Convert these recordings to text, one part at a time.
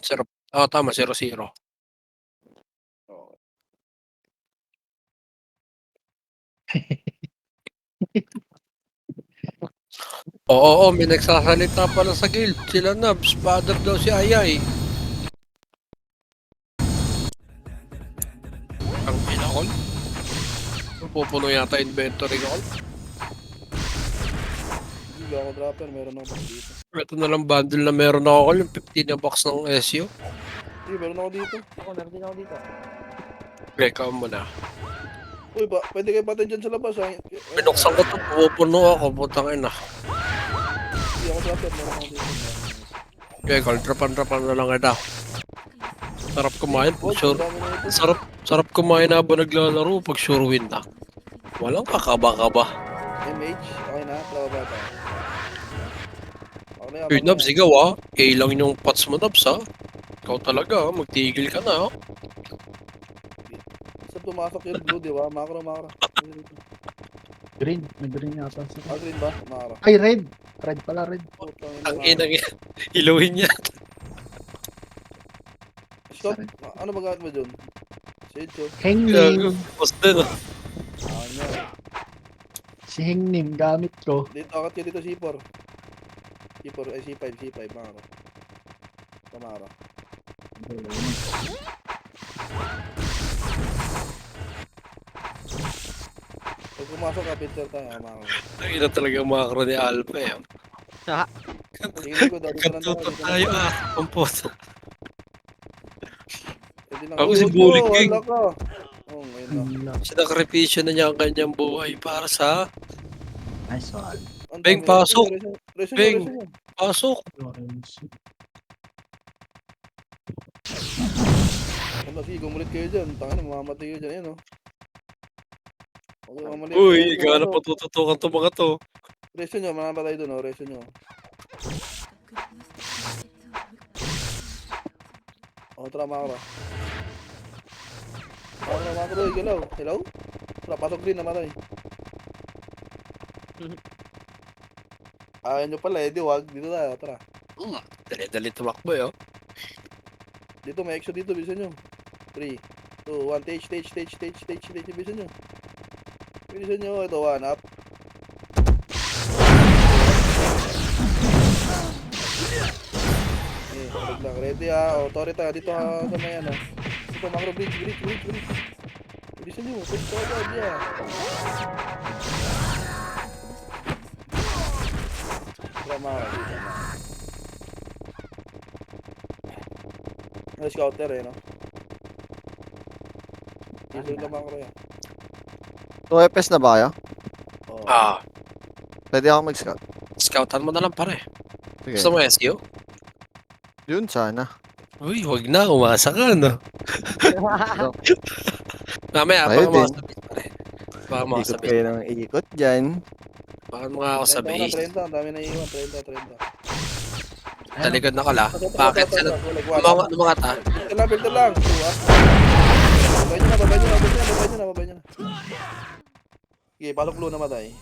Sarap. Oo, tama 0-0. Oo. Oo, may nagsasalita pala sa guild. Sila Nabs, father daw si Ayay. Ang pinakol. Pupuno yata inventory ko. Hindi ba ako dropper, meron ako dito. Ito na lang bundle na meron ako yung 15 na box ng SU. Hindi, meron ako dito. Ako, meron din ako dito. Reka mo na. Uy, pwede kayo patay dyan sa labas. Pinuksan ko ito, pupuno ako. Putang ina. Hindi ako dropper, meron ako dito. Reka, trapan na lang ito. Sarap kumain pag sure. Sarap kumain na ba naglalaro pag sure win na. Walang kakaba-kaba. MH, okay na, trawa ba ito? Okay, Uy, Nabs, ikaw ah. A lang yung pots mo, Nabs ah. Ikaw talaga, magtigil ka na ah. Saan pumasok yung blue, di ba? Macro. Green. May green yata. Green ba? Macro. Ay, red. Red pala, red. Ang inang ilawin niya. Stop. Ano magagamit mo dun? Sage, Hangnim. Post din ah. Ano? Si Hangnim, gamit ko. Dito, akat ka dito C4. C4, ay C5, Macro. Macro. Pag pumasok ka, Peter tayo, Macro. Ina talaga ang makro ni Alpha eh. Tingin ko, dati ka lang Katutog tayo ah. Ang post. Ako si Bully King. Oo, ngayon na. Sinakripisyo na niya ang kanyang buhay para sa... Nice one. Beng, pasok! Beng, pasok! Ano, sige, gumulit kayo dyan. Tangin na, mamamatay kayo dyan. Ayan, oh. Okay, mamalit. Uy, gano'n patututukan to mga to. Resyo nyo, mamamatay doon, oh. Resyo nyo. Tara, Macro. Macro, galaw. Hello? Tara, pasok green, namatay. Ayaw nyo pala, di wag. Dito tayo, tara. Dali-dali tumakbo eh, oh. Dito, may exo dito, bisa nyo. 3, 2, 1, stage. Bisa nyo. Bisa nyo, ito, 1 up. Lang, ready ah. Tori tayo dito sa may ano. Dito, Macro, bridge. Bisa nyo, pwede tayo agad yan. Tama. May scouter eh, no? Isol ka Macro yan. 2 FPS na ba kayo? Oh. Pwede ako mag-scout. Scoutan mo na lang pare. Sige. Gusto mo SU? Yun sana. Uy, wag na. Umasa ka, no? Mamaya, Ayaw baka mga din. sabit pare. Baka mga Ikot sabit. kayo ng ikot dyan. Baka mga ako sa base. 30, ang dami na iwan. 30. Talikod na kala. Bakit sila? Mga ta? Filter lang. Babay nyo na. Okay, palok blue namatay.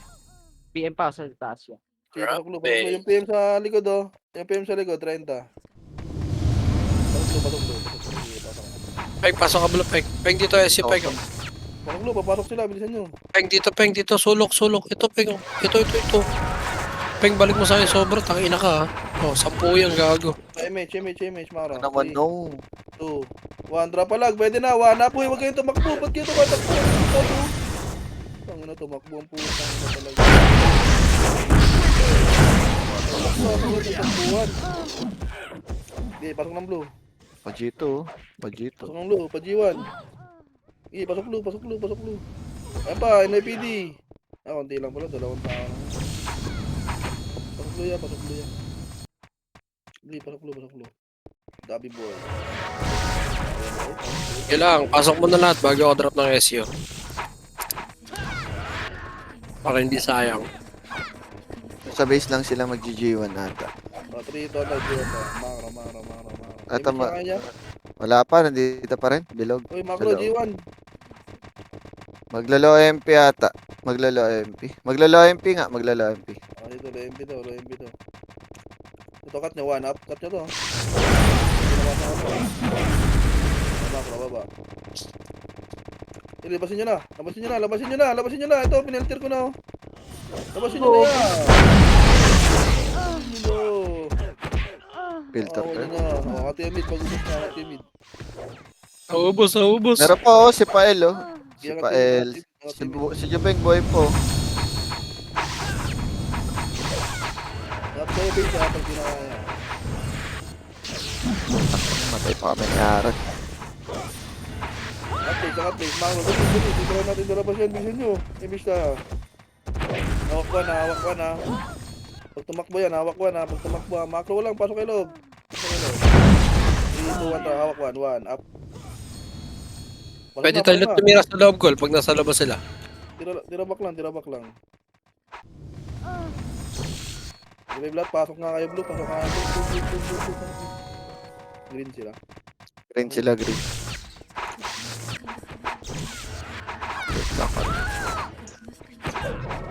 PM pa sa taas yan. Okay, palok blue. Yung PM sa likod, oh. Yung PM sa likod, 30. Palok blue. Peng, pasok ka bala, Peng. Peng dito, SU, Peng. Palok blue, papasok sila. Bilisan nyo. Peng dito. Sulok. Ito, Peng. Ito. Peng, balik mo sa akin sobra. Tangina ka, ha. Oh, 10 yan, gago. MH, Mara. Ano naman no? 2, 1, drop palag. Pwede na. 1 up. Huwag kayong tumakbo. Ba't kayo tumatakbo? Tangin na, tumakbo ang putang na talaga. Okay, pasok ng blue. Pajito. Pasok ng blue. Pajiwan. Okay, pasok blue. Ayan pa, NIPD. Konti lang pala. 2 tao lang. Pasok blue yan. Okay, pasok blue. Dabi boy. Kailangan, pasok mo na lahat bago ako drop ng SU. Para hindi sayang. Sa base lang sila mag-GG1 ata. 3 total. Macro. Ata wala pa, nandito pa rin. Bilog. Uy, Macro, G1. Maglalo MP ata. Maglalo MP nga. Dito, low MP to. Ito, cut nyo, 1 up. Cut nyo to. Labasin nyo na. Labasin nyo na. Labasin nyo na. Labasin nyo na. Ito, pinelter ko na. Oh. Labasin nyo na yan. Hello. Filter Oo, ka. yun na. Oh, katimid. Pag-ubos na. Katimid. Naubos, naubos. Meron pa oh, si Pael oh. Si Kaya Pael. Si Jubeng boy po. Not so big siya pag kinakaya. Matay pa kami ni Aaron. Update. Mga dali. Dito lang natin dalabas yan. Bilisan nyo. Ibis na. Hawak ko na. Pag tumakbo yan, hawak ko na. Pag tumakbo, macro lang. Pasok kay loob. 3, 2, 1, hawak 1, up. Pasok Pwede na, tayo pasok na. tumira sa loob goal pag nasa labas sila. Tirabak lang. Revive lahat, pasok nga kayo blue. Blue. Green sila. Green sila, green.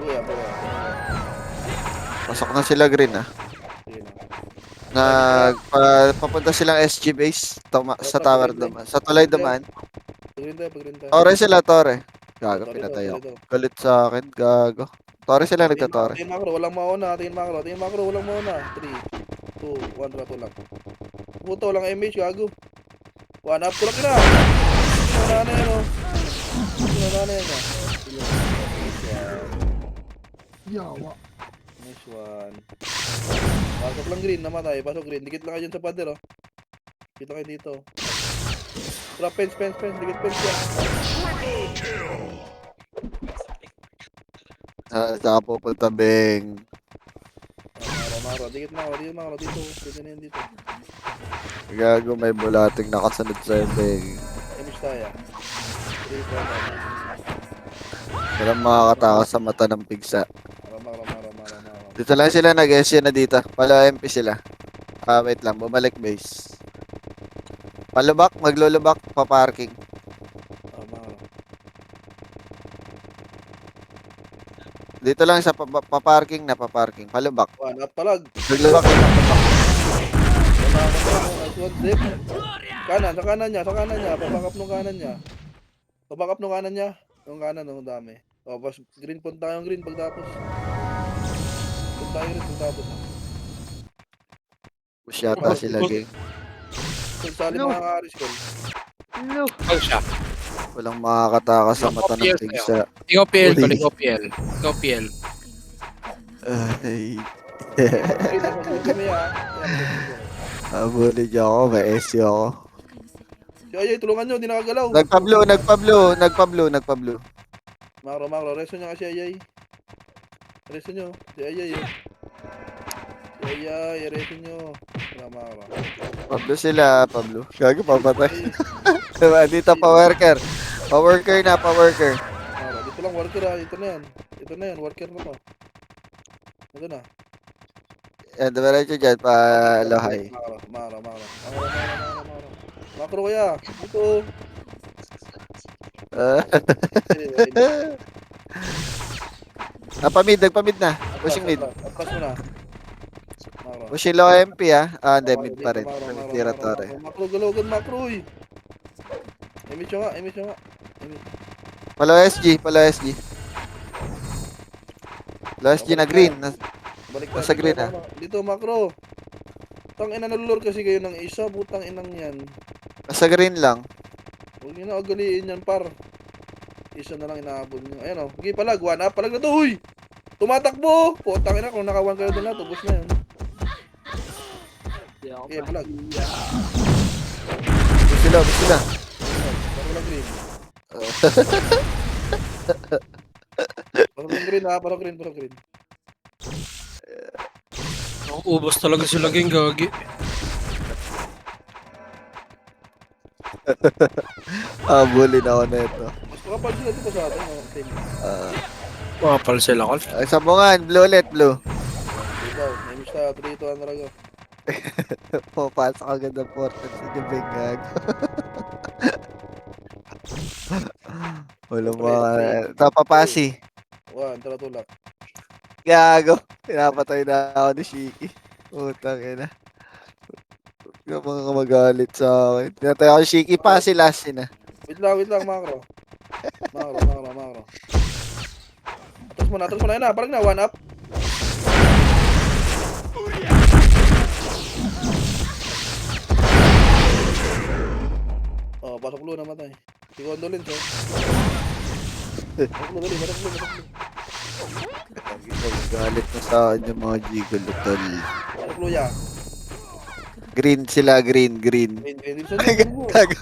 Buya. Pasok na sila green ah. Sige na. Papunta silang SG base sa tower naman. Sa tulay naman. Green tayo. Tore sila, Tore. Gago, Tore pinatay daw, ako. tore daw. Galit sa akin, gago. Tore sila nagtatore. Tingin macro, walang mauna. Tingin macro, walang mauna. 3, 2, 1, rato lang. Puto, walang image, gago. 1 up, tulak na. Wala na yan, oh. Wala na yan, ah. Yawa. Nice one. Pasok lang green, namatay. Pasok green. Dikit lang kayo dyan sa pader, oh. Dikit lang kayo dito. Trap fence. Dikit fence yan. Saka pupunta Beng. Maro. Dikit macro. Dito. Dito na yan dito. Gago, may bulating nakasunod sa Beng. Image tayo. 3, 4, Walang makakatakas sa mata ng pigsa. Maro. Dito lang sila nag-SC na dito. Pala MP sila. Wait lang, bumalik base. Palubak, maglulubak, pa-parking. Maro. Dito lang sa pa-parking. Palubak. 1 up palag. Maglubak. Nice one, zip. Kanan, sa kanan niya. Pabakap nung kanan niya. Yung kanan, ang dami. O, pas green, punta tayong green pagtapos. Push yata sila, gang. Kung sali mga ka-aris ko. No. Ang siya. Walang makakatakas sa mata ng pigsa. Ikaw PL, Uli. Ikaw PL. Ay. Kami Abuli niyo ako, may SC ako. Si Ayay, tulungan nyo, di nakagalaw. Nagpablo. Makro, reso nyo kasi Ayay. Reso nyo, si Ayay eh. Si Ayay, reso nyo. Makro. Pablo sila, Pablo. Gagi, papatay. Diba, dito pa worker. Pa-worker. Makro, dito lang worker ah, ito na yan, worker na to. Ito na. Yan, diretso dyan, pa Lohay. Makro. Makro kaya, ito. Nagpamid na. Pushing mid. Atpas mo na. Makro. Pushing low MP ah. Hindi, mid pa rin. Tira tore. Makro, galawagan makro eh. Image nyo nga. Palo SG. Low SG na green. Balik Nasa green, ah. Dito, makro. Tang ina, nalulor kasi kayo ng isa, butang inang yan. Nasa green lang. Huwag nyo na agaliin yan, par. Isa na lang inaabol nyo. Ayan o. Sige, palag. 1 up. Palag na to, huy! Tumatakbo! Putang ina, kung naka-1 kayo doon na, tubos na yun. Sige, palag. Push sila. Parang lang green. Parang green ha, parang green. Ubos talaga sila gang gagi. Abulin ako neto. Mas makapal sila dito sa atin. Same. Mapal sila kol. Ay, sabungan. Blue ulit, blue. Dito, may miss tayo. 3, 2, 1, rago. Papasok agad ng portal sa Jubeng, gago. Walang mga... Tapapasi. 1, tara tulak. Gago. Pinapatay na ako ni Shiki. Utang ina. Yung mga magalit sa akin. Pinatay ako si Shiki pa si last na. Wait lang, makro. Makro. Atras mo na, yun na, parang na, 1 up. Oh, pasok Lu, namatay. Si Condolence, oh. Pasok Lu, dali, pasok Lu. Galit na sa akin yung mga gigolo, tol. Pasok Lu, ya. Green sila, green. Hindi sa mo. Gago.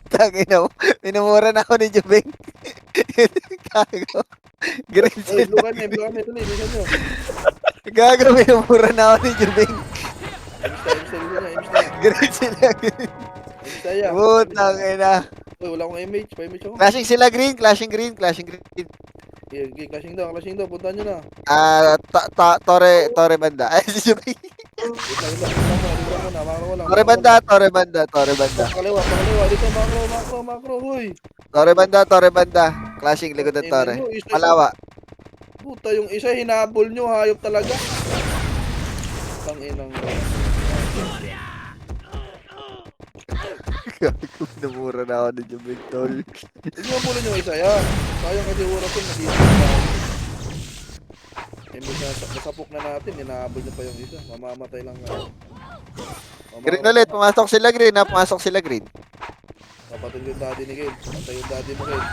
Tangina mo. Minumura na ako ni Jubeng. Gago. Green Oy, sila. Lu kami, dali, bilisan nyo. Gago, minumura na ako ni Jubeng. Imsta. Green sila, green. Imsta, ya. Putang ina. Uy, wala akong image, pa-image ako. Clashing sila, green. Clashing green. Okay, clashing daw, puntahan nyo na. Torre banda. Ay, si Jubeng. Wait lang muna, makro lang. Torre banda. Pakaliwa, dito, makro, huy. Torre banda. Clashing, likod ng torre. Malawa. Puta, yung isa hinabol nyo, hayop talaga. Tanginang. Gago, minumura na ako ni Jubeng, tol. Hindi mo muna yung isa yan. Sayang kasi oras yun, nandito. Nasapok na natin, hinahabol nyo pa yung isa. Mamamatay lang nga. Green ulit, pumasok sila green ha, Kapatid yung daddy ni Gail. Patay yung daddy mo, Gail.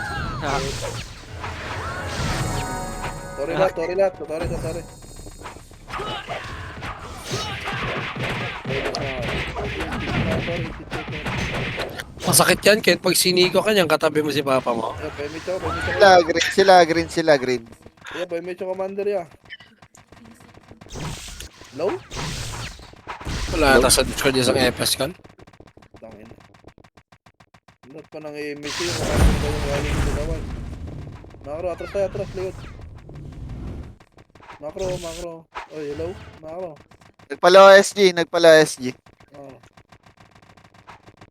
Sorry lahat. Masakit yan kahit pag siniko ka niyan, katabi mo si papa mo. Green sila, green. Yeah, pa-image yung commander ya. Low? Wala ata sa Discord isang FS kan. Tangin. Not pa nang i-image yung commander ba yung galing sa dawan. Makro, atras, likod. Makro. Oy, hello? Makro. Nagpala SG. Oh.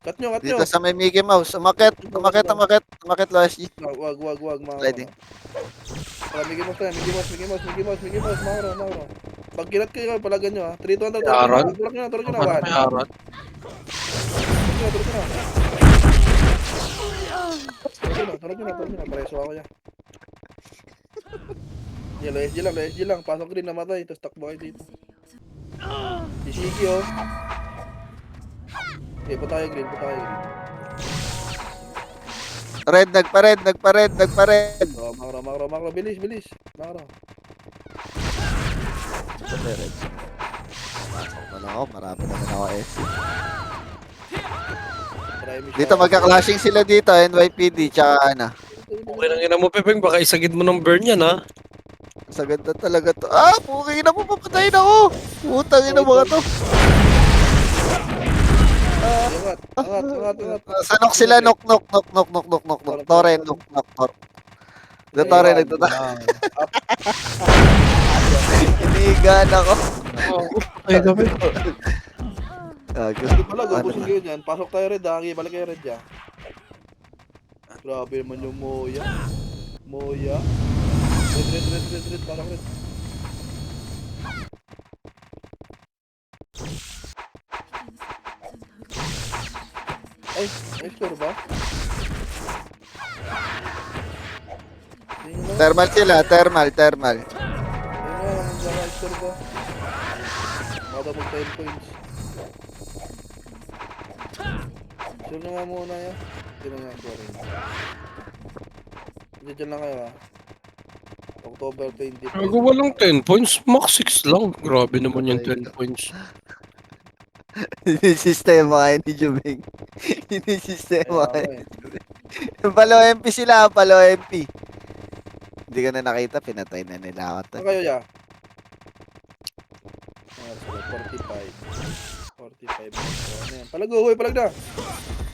Cut nyo. Dito sa may Mickey Mouse. Umakit lo SG. Wag, makro. Sliding. Mickey Mouse, makro. Pag kinat kayo, palagan nyo ha. 3-200. Aron? Tulak nyo na. Ano may arat? Tulak nyo na. Pareso ako yan. Lo SG lang. Pasok green, namatay. Tapos takbo kayo dito. Si Shiki, oh. Okay, punta kayo green. Red, nagpa-red. Oh, makro. Bilis. Makro. Red. Pasok na ako, marami naman ako SG. Dito magka-clashing sila dito, NYPD, tsaka ano. Okay lang ina mo, Pepeng. Baka isagid mo ng burn yan, ha? Sa ganda talaga to. Pukay na po, papatayin ako. Putang ina mga to. Angat. Sanok sila, nok. Torre, nok. Torre, nagtata. Inigan ako. Ay, gabi. Hindi pala, gubusin kayo dyan. Pasok tayo red, ha? Balik kayo red, ya. Grabe naman yung Moya. Red. Pasok red. Ay, may score ba? Thermal sila, thermal. Ayun na, may score ba? Double 10 points. Sure na nga muna yan. Hindi na nga scoring. Diyan lang kayo ha. October 20. Gago walang 10 points. Max 6 lang. Grabe naman yung 10 points. Sistema kayo ni Jubing. Sistema kayo. Palo MP sila, Palo MP. Hindi ka na nakita, pinatay na nila ako. Ano kayo ya? 45. Ano yan? Palago, huy, palag na.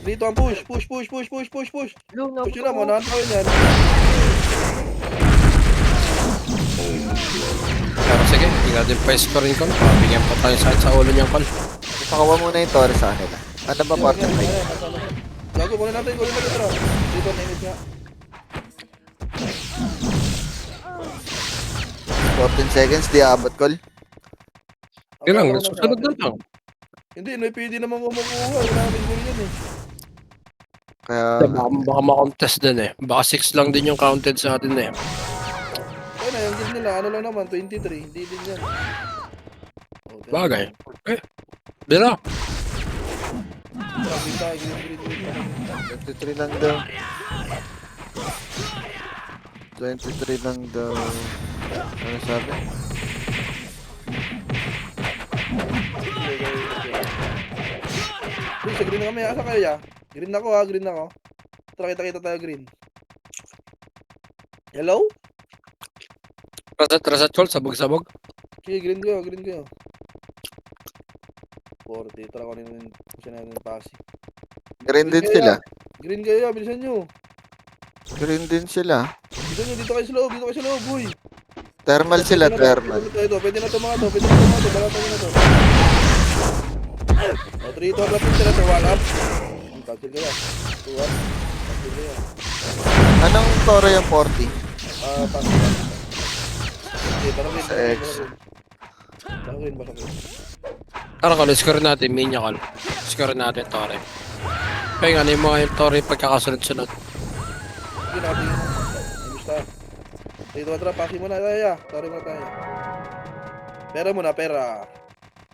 Dito ang push. Push. Push yun na, maunahan tayo yan. Pero sige, hindi natin pa-score rin kon. Pabigyan pa tayo sa ulo niyang kon. Pakawa muna yung Torres sa kanila. Ano ba partner ba yun? Gago, kunin natin tara. Dito, na-image nga. 14 seconds, di abot call. Yun lang, susunod na lang. Hindi, pwede naman makukuha. Wala namin goal yan eh. Kaya, Baka ma-contest din eh. Baka 6 lang din yung counted sa atin eh. Kaya na, yung guild nila, ano lang naman, 23. Hindi din yan. Oh, Bagay. Dira. Green tayo, green. 23 lang daw. 23 lang daw. Ano sabi? Uy, sa green na kami. Asa kayo ya? Green ako ha, green ako. Tara, kita tayo green. Hello? Reset call, sabog-sabog. Sige, green kayo, green kayo. 40, tara ko rin kasi natin yung pasi. Green din sila. Green kayo, bilisan nyo. Green din sila. Bilisan nyo, dito kayo sa loob, boy. Thermal sila, thermal. Pwede na to mga to, balatan nyo na to. O, 3 to, rapid sila to, 1 up. Cancel kaya. 2 up. Cancel kaya. Anong toro yung 40? Pass. Okay, parang Sa X. Basta green. Tara call, score natin, Minya call. Score natin, Tore. Kaya nga, yung mga yung Tore pagkakasunod-sunod. Sige natin yun. Ayos tayo. Dito, tara, pasi muna tayo, ya. Sorry muna tayo. Pera muna, pera.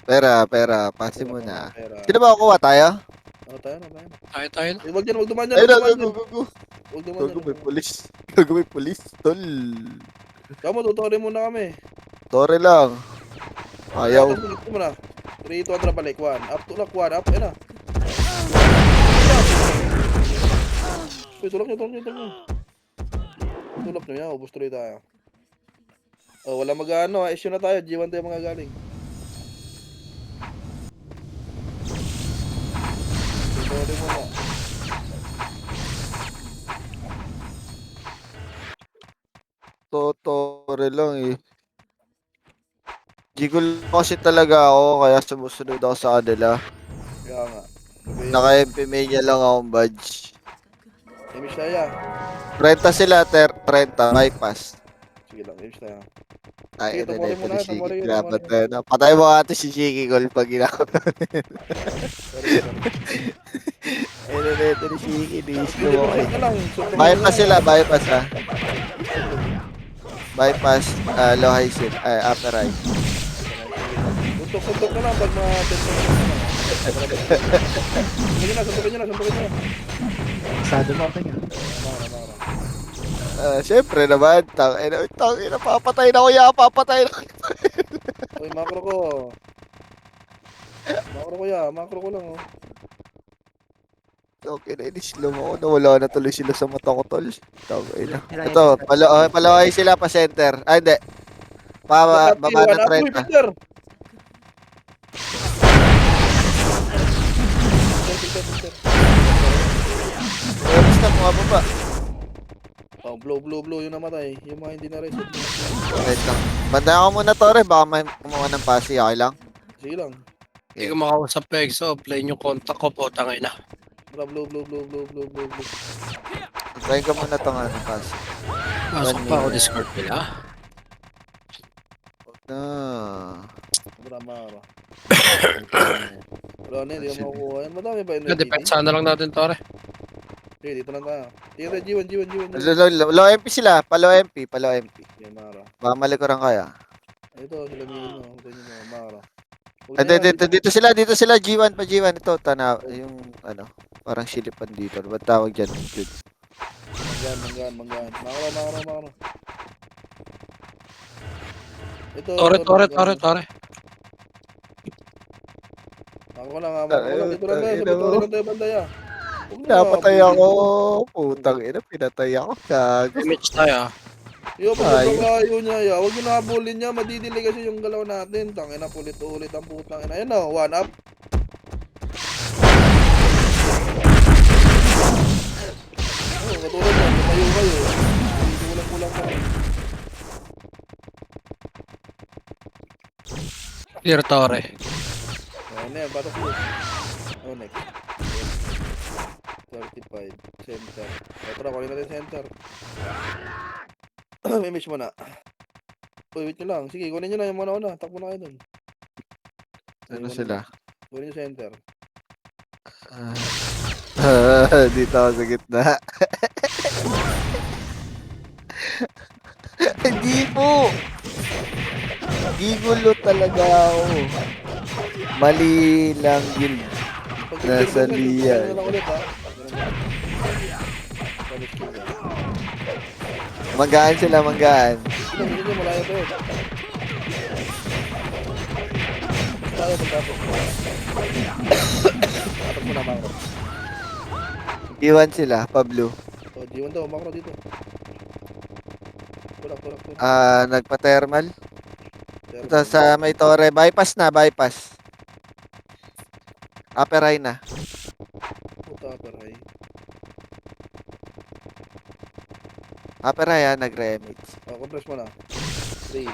Pera. Pasi mo na. Pera. Sino ba kukuha tayo? Tayo na. Tayo. Wag dumaan dyan. Ayun, Huwag dumaan Gago, dyan. may pulis. Gago, may pulis. Tol. Kamu, tuturin muna kami. Tore lang. Ayaw. Tapos ulit mo na. 3, 2, 1, balik. 1. Up, tulak. 1, up. Ayun na. Uy, tulak nyo. Tulak nyo yan. Ubus tuloy tayo. Oh, wala mag-ano. Issue na tayo. G1 tayo mga galing. Tuturin mo na. Tore lang eh. Gigol kasi talaga ako kaya sumusunod ako sa kanila. Kaya nga. Naka-MP Mania lang akong badge. Imish tayo. 30 sila, 30, bypass. Sige lang, imish tayo. Ay, Sige, ano tumorin na mo ito na, ni Shiki. tumorin mo, Grabe tumorin mo. tayo na. Patay mo ate si Shiki Gol pag ginagawa. Sorry. Ano na ito ni Shiki. Niisip Hindi mo mo kayo. ka lang. Suntok mo Bypass na. sila, bypass ha. Bypass, low high shield, upper right. Suntok na lang pag ma-tension na. Suntokin nyo na. Sado mo ako niya. Mara. Siyempre naman, tangina, papatay na ko ya, papatay na ko. Uy, macro ko. Macro ko lang oh. Okay na, in-slow mo ako, nawala na tuloy sila sa mata ko, tol. Tangina. Ito, palaway sila pa center. Ay, hindi. Baba na 30. Uy, Peter! Basta mga baba. Oh, blow yung namatay. Yung mga hindi na reset. Wait lang. Bandayan ko muna, Tore. Baka may kumuha ng pasi. Okay lang? Sige lang. Hindi ko makausap pa EXO. Play yung contact ko po, tangay na. Tara, blow. Try ko muna itong pasi. Pasok pa ako Discord nila. Na. Mara. Wala na, hindi ko makukuha yan. Madami ba yun? Depensa na lang natin, Tore. Okay, dito lang tayo. Tira, G1. Low MP sila. Palo MP. Yan, Mara. Baka malikuran kaya. Ito, sila mo. Ito nyo, Mara. Dito sila. G1 pa G1. Ito, tanaw. Yung parang silipan dito. Ba't tawag dyan? Good. Manggan. Mara. Ito, Tore. Ako lang. Dito lang tayo. Sa tayo bandaya. Napatay ako. Putang ina, pinatay ako. Gago. Image tayo. Yo, pag layo niya, ya. Huwag nyo nakabulin niya. Madidili kasi yung galaw natin. Tangina, ulit ang putang ina. Ayan o, 1 up. Katulad yan. Tumayo kayo. Kulang ka. Clear, Tore. Ayan na yan, batok mo. Next. 35. Center. Tara, kunin natin center. Image mo na. Uy, wait nyo lang. Sige, kunin nyo na yung una. Takbo na kayo dun. Ano sila? Kunin nyo center. Dito ako sa gitna. Hindi po. Gigulo talaga ako. Mali lang yun. Pag Nasa nag-turbo ka, liyan. na lang ulit, ha? Balik ko. Manggaan sila, manggaan. Hindi, malayo pa yun. Tayo pagtapos. Tapos mo na, Makro. Iwan sila, Pablo. So, G1 daw, Makro dito. Tulak. Nagpa-thermal. Ito sa may tore. Bypass na, bypass. Upper high na. Puta, paray. Upper high nag-remix. O, compress mo na. 3,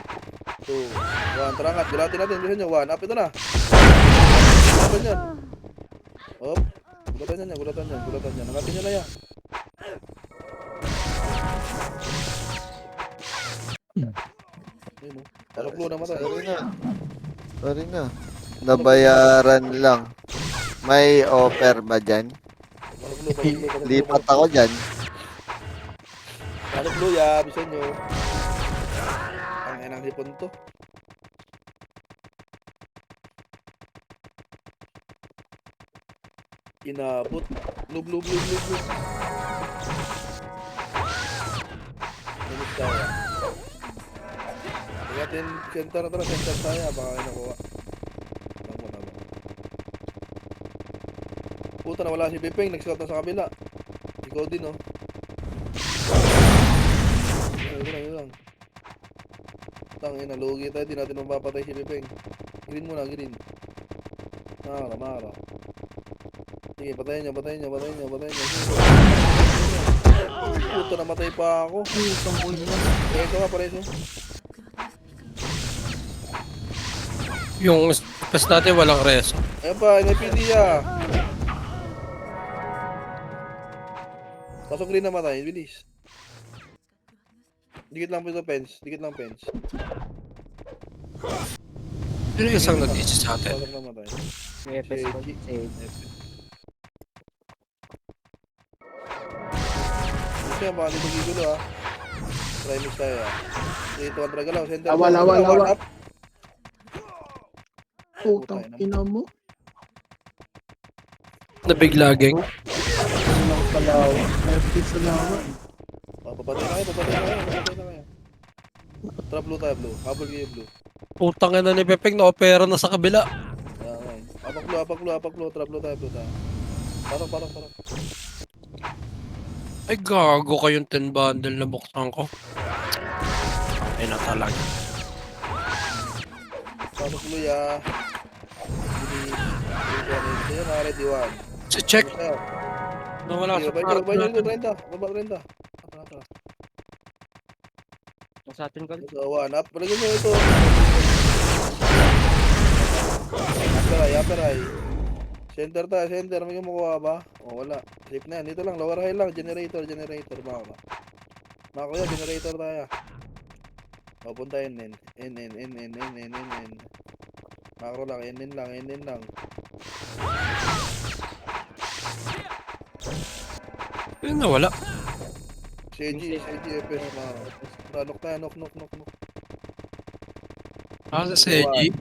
2, 1. Tara, angat. Gulatin natin. Bilisan nyo. 1. Up, ito na. Gulatan yan. Hop. Gulatan yan. Angatin nyo na yan. Ayun, oh. Parang blue na matay. Sorry na. Nabayaran lang. May offer ba dyan? Parang blue. Lipat ako dyan. Parang blue, ya. Bilisan nyo. Ang enang hipon to. Inabot. Blue. Minus tayo. Ingatin, center tayo. Baka nakuha. Tama. Puta, nawala si Bipeng. Nag-scout na sa kabila. Ikaw din, oh. Yun lang. Tangina, lugi tayo. Di natin mapapatay si Bipeng. Green muna, green. Mara. Sige, patayin nyo. Puta, namatay pa ako. Pareso. Yung test natin walang reso. Ayan pa, NPD ah. Pasok green namatay, bilis. Dikit lang fence. Sino yung isang nag-isip sa atin? Pasok namatay. May FS ko. Save. Gusto yan, baka dito gigulo ah. Try mix tayo ah. Dito ang dragalaw, center. Lawa. Up. Putang ina mo. Nabiglaging. Walang palaw. FP sa lawa. Papatay na kayo. Trap blue tayo, blue. Habol kayo, blue. Putang ina ni Pepeng na opera na sa kabila. Okay. Apak blue. Trap blue tayo, blue tayo. Parang. Ay gago kayong 10 bundle na buksan ko. Ay na talaga. Pasok blue ya. Bilis. Ayan, ready one. Si check. Tayo. Nawala sa Babay park nyo, natin. 30. Baba 30. Sa atin ko. So, one up. Palagyan nyo ito. Aperay. Center. May kumukuha ba? O, wala. Safe na yan. Dito lang. Lower high lang. Generator. Baka. Mako yan. Generator tayo. O, punta in. Macro lang. In lang. Ayun nawala. CG, FS, Macro. Nok tayo. Nok. Sa CG.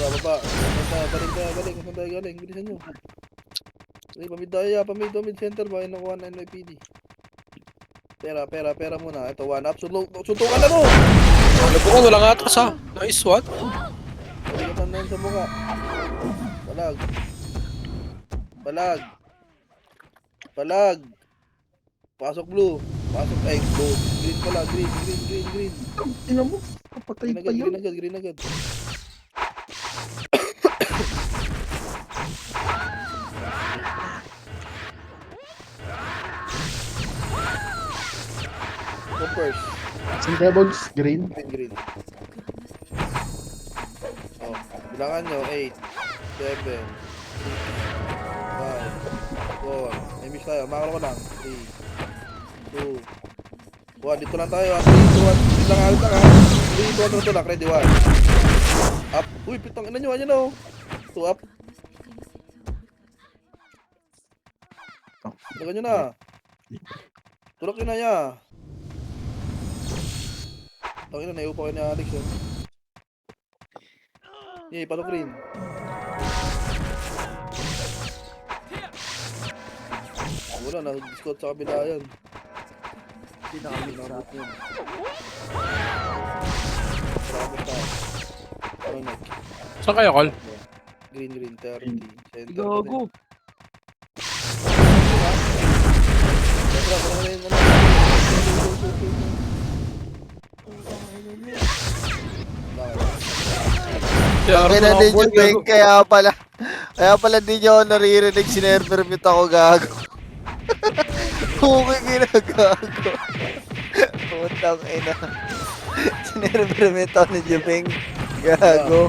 Baba. Balik. Saan tayo galing? Bilisan nyo. Pamid center ba? Nakuha na NYPD. Pera muna. Ito, one up. Suntukan na mo! Alam ko wala nga atras ha. Nice one. Baligatan na yun sa mukha. Balag. Pasok blue. Blue. Green pala. Green. Ina mo. Kapatay pa yun. Green agad. Go first. St. Devils, green. Green. Oh, bilangan nyo. 8, 7, 6, 5, 4. May miss tayo. Makalo ko lang. 3, 2, 1. Dito lang tayo. 3, 2, 1. Dito lang. 3, 2, 1. Ready, 1. Up. Uy, pitang ina nyo, ayan o. 2 up. Lagan nyo na. Tulak nyo na niya. Tangina, naiupa kayo ni Alex eh. Yay, pasok green. Wala, nag-squat sa kabila yan. Hindi na kami sa atin. Marami pa. Ano na? Saan kayo, Col? Green, 30. Center. Gago. Center, wala na yung ano. Okay na din yung Beng, kaya pala di nyo ako naririnig, sinerpermit ako gago. Okay, ginagago. Putang ina. Sinerpermit ako ni Jubeng. Gago.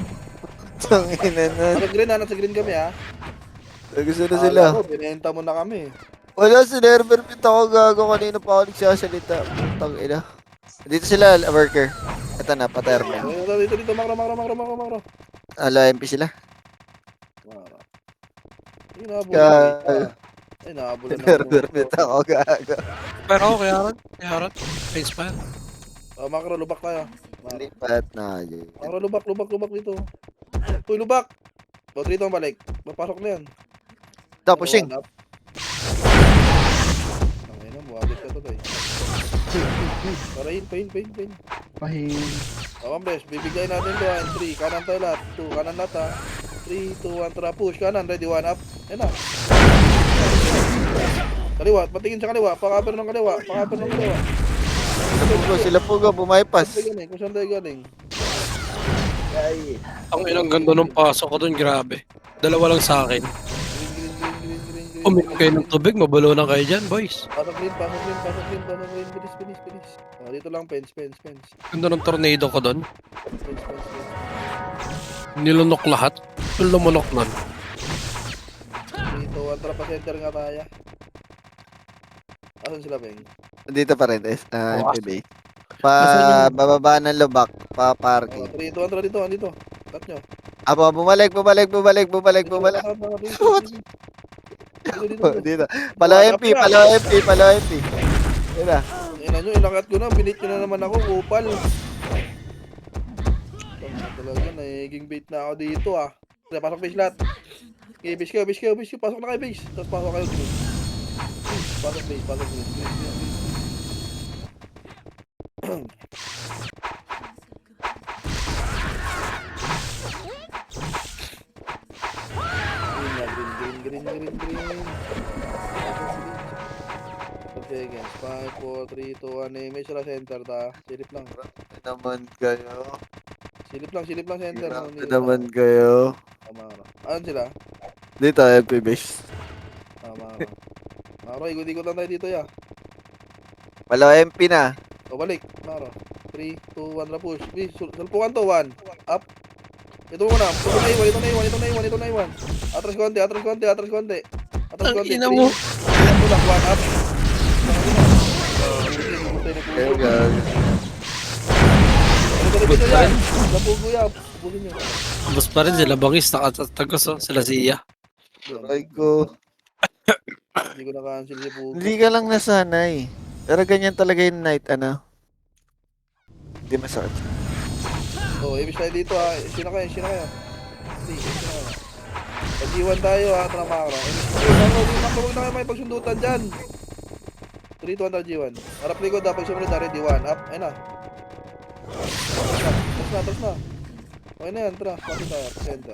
Putang ina na. Nasa green ha, nasa green kami ha. Gusto na sila. Akala ko, binenta mo na kami. Wala, sinerpermit ako gago. Kanina pa ako nagsasalita. Putang ina. Dito sila, worker. Ito na, paterno. Dito, makro. Ala, MP sila. Ay, nahabol Ka- na. Ay, nahabol na. Sinerpermit ako gago. Pero ako, kaya ron. Face pa. Makro, lubak tayo. Lipat na yun. Makro, lubak dito. Uy, lubak! Ba't rito ang balik? Mapasok na yan. Stop pushing. Ang ina, buwabit ka to tayo. Parahin, pahin. Pahin. Bes, bibigay natin to ha. 3, kanan tayo lahat. 2, kanan lahat ha. 3, 2, 1, tara, push. Kanan, ready, 1 up. Yan na. Kaliwa, patingin sa kaliwa. Pakaper ng kaliwa. Sila po ga, bumaypas. Kung saan tayo galing? Ang ilang ganda ng pasok ko dun, grabe. Dalawa lang sa akin. Green. Uminom kayo ng tubig, mabulo na kayo dyan, boys. Pasok green. Bilis. Dito lang, fence. Ganda ng tornado ko dun. Fence. Nilunok lahat. Yung lumunok nun. Dito, tara pa center nga tayo. Asan sila, Beng? Dito pa rin, MPB. Nasaan Bababa ng lubak, pa parking. 3, 2, 1, tara dito, andito. Cut nyo. Apo, bumalik. Dito. Dito. Palo MP. Dito. Ina nyo, inakat ko na, binit nyo na naman ako, kupal. Talaga, nagiging bait na ako dito ah. Kaya pasok base lahat. Okay, base kayo, pasok na kayo base. Tapos pasok kayo green. Pasok green. Green. Okay, again. 5, 4, 3, 2, 1. May sila center ta. Silip lang Naman kayo. center. Naman kayo. Tama. Ano sila? Dito, MP base. Tama. Maro, ikot-ikot lang tayo dito ya. Palo MP na. O balik. Maro. 3, 2, 1, push. Salpukan to, 1. Up. Ito muna. Ito na iwan. Atras konti. Ang ina mo. Ito lang, 1 up. Kayo gago. Ito yan. Lapugo yan. Pupusin nyo. Tapos pa rin sila bangis, nakatagos oh. Sila siya. Aray ko. Hindi ko na-cancel si Pugo. Hindi ka lang nasanay. Pero ganyan talaga yung night, ano? Hindi masakit. Oh, ibig tayo dito ha. Sino kayo? Hindi, sino kayo? Pag-iwan tayo ha, Tramakra. Huwag na kayo may pagsundutan dyan. 3, 2, 1, G1. Harap likod ha, pag sumunod na, ready, 1. Up, ayun na. Tapos na. Okay na yan, tara. Pasok tayo, center.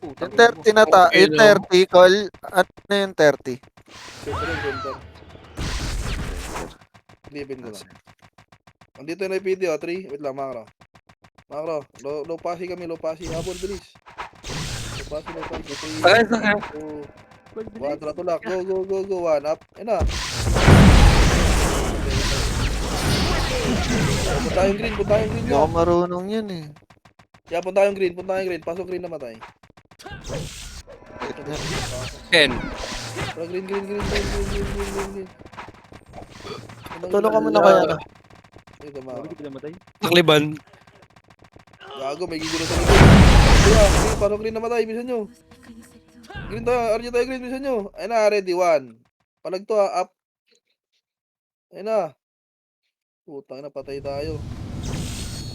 Yung 30 na ta, yung 30, call. Ano yung 30? Center. Lipin ko lang. Andito na yung video, 3. Wait lang, Makro. Low passy kami, habol, bilis. Low passy. 3, 2, 1, tara tulak. Go, 1, up. Ayun na. Punta yung green Hindi nyo. ako marunong yun eh. Yeah, punta yung green. Pasok green na matay. Ken. Tara, green. Tulong ka muna kaya na. Ito, Makro. Hindi ko namatay. Takliban. Gago, may gigilo sa likod. Kaya, green, pasok green namatay, bilisan nyo. Green tayo, RJ tayo green, bilisan nyo. Ayun na, ready, 1. Palag to ha, up. Ayun na. Putang na, patay tayo.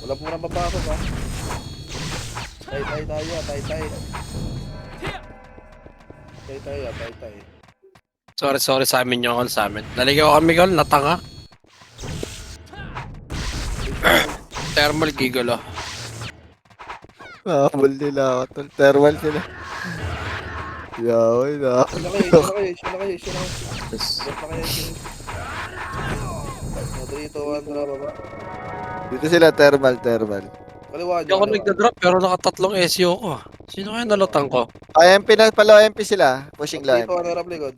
Wala po na papasok ha. Tay tayo, tay. Tay. Sorry sa amin yung call sa amin. Naligaw kami call, natanga. Thermal gigolo. Nakabol nila ako, tol. Thermal sila. Yaway na. Siya na kayo. Bot na kayo. 3, 2, 1, tara baba. Dito sila, thermal. Kaliwa Hindi ako nyo. nagda-drop pero nakatatlong SEO ko. Sino kaya nalutang ko? IMP na pala, IMP sila. Pushing low Dito, IMP. harap likod.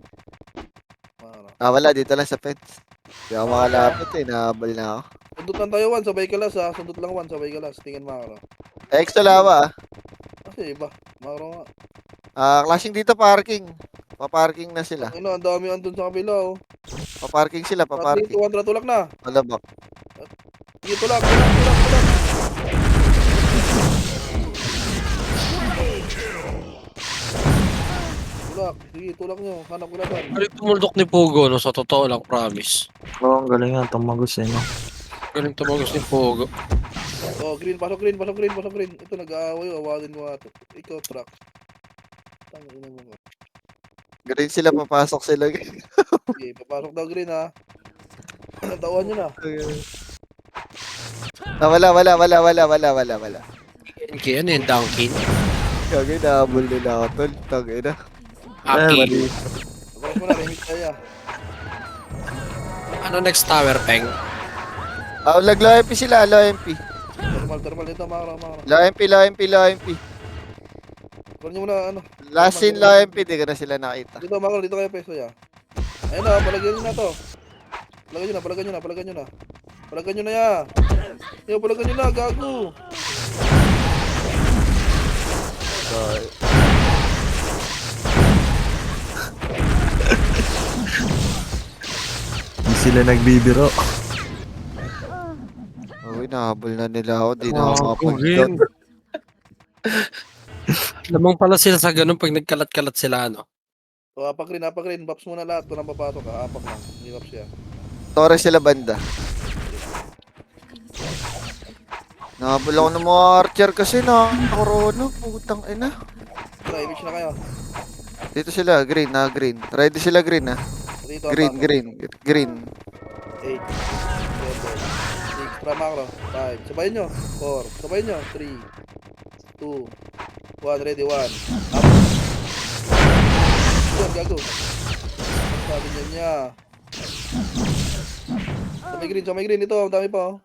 Wala, dito lang sa fence. Hindi ako makalapit eh, nahabol na ako. Sundot lang tayo 1, sabay kalas ha. Sundot lang 1, sabay kalas. Tingin makaro. Extra lawa ah. Kasi iba. Makaro nga. Clashing dito, parking. Paparking na sila. Ano, ang dami andun sa kabila oh. Paparking sila, 3, 2, paparking. 1, tulak na. Malabak. Sige, tulak. Sige, tulak nyo. Hanap ko laban. Galing tumuldok ni Pogo, no? Sa totoo lang, promise. Oo, ang galing nga. Tumagos eh, no? Galing tumagos ni Pogo. Oh, green. Pasok green. Ito, nag-aaway. Awatin mo ato. Ikaw, truck. Tangina mo. Green sila, papasok sila. Sige, papasok daw green ha. Natawan nyo na. Wala. Kaya ano yung Dunkin? Kagay, nahabol nila ako, tol. Tangina. Aki. Tapos mo na, remix tayo. Ano next tower, Peng? Low MP sila, low MP. Thermal dito, makara. Low MP. Kunin nyo muna, ano. Last scene, low MP, di ka na sila nakita. Dito, makara, dito kayo peso ya. Ayun na, palagyan nyo na to. Palagyan nyo na ya. Yo, palagyan nyo na, gago. Hindi sila nagbibiro. Uy, nahabol na nila ako, di na ako Wow, makapunta. Lamang pala sila sa ganun pag nagkalat-kalat sila, ano? So, apak rin. Baps muna lahat. Ito nang papasok ha. Apak lang. Hindi baps yan. Torres sila banda. Nahabol ako ng mga archer kasi na corona, putang ina. Ito, image na kayo. Dito sila, green. Ready sila green ha. Dito, Green. 8, 7, 6, extra macro, 5, sabayin nyo, 4, sabayin nyo, 3, 2, 1, ready, 1, up. Yan, gago. Sabi niya. Sa may green, ito, ang dami pa, oh.